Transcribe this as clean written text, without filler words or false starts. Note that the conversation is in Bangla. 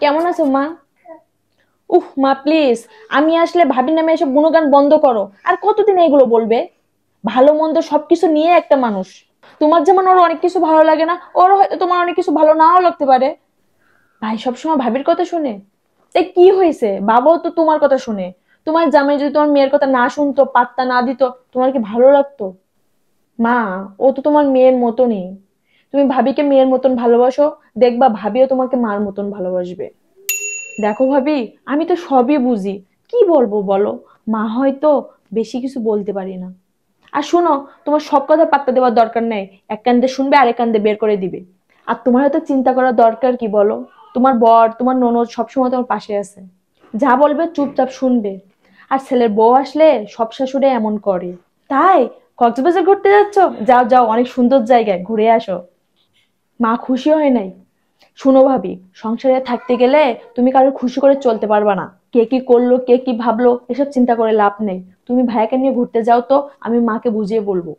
কেমন আছো মা? মা প্লিজ, আমি আসলে ভাবির নামে এসব গুণগান বন্ধ করো। আর কতদিন এগুলো বলবে? ভালো মন্দ সবকিছু নিয়ে একটা মানুষ। তোমার যেমন ওর অনেক কিছু ভালো লাগে না, ওর হয়তো তোমার অনেক কিছু ভালো নাও লাগতে পারে। ভাই সবসময় ভাবির কথা শুনে তাই কি হয়েছে? বাবাও তো তোমার কথা শুনে। তোমার জামাই যদি তোমার মেয়ের কথা না শুনতো, পাত্তা না দিত, তোমার কি ভালো লাগতো? মা, ও তো তোমার মেয়ের মতনই। তুমি ভাবিকে মেয়ের মতন ভালোবাসো, দেখবা ভাবিও তোমাকে মার মতন ভালোবাসবে। দেখো ভাবি, আমি তো সবই বুঝি, কি বলবো বলো। মা হয়তো বেশি কিছু বলতে পারি না। আর শোনো, তোমার সব কথা পাত্তা দেওয়ার দরকার নেই। এক কান্দে শুনবে, আরেক কান্দে বের করে দিবে। আর তোমার হয়তো চিন্তা করার দরকার কি বলো? তোমার বর, তোমার ননদ সবসময় তোমার পাশে আছে। যা বলবে চুপচাপ শুনবে। আর ছেলের বউ আসলে সব শাশুড়ে এমন করে। তাই কক্সবাজার ঘুরতে যাচ্ছ? যাও যাও, অনেক সুন্দর জায়গায় ঘুরে আসো। মা খুশি হয় নাই? শুনো ভাবি, সংসারে থাকতে গেলে তুমি কারোর খুশি করে চলতে পারবা না। কে কি করলো, কে কি ভাবলো, এসব চিন্তা করে লাভ নেই। তুমি ভাইয়াকে নিয়ে ঘুরতে যাও তো, আমি মাকে বুঝিয়ে বলবো।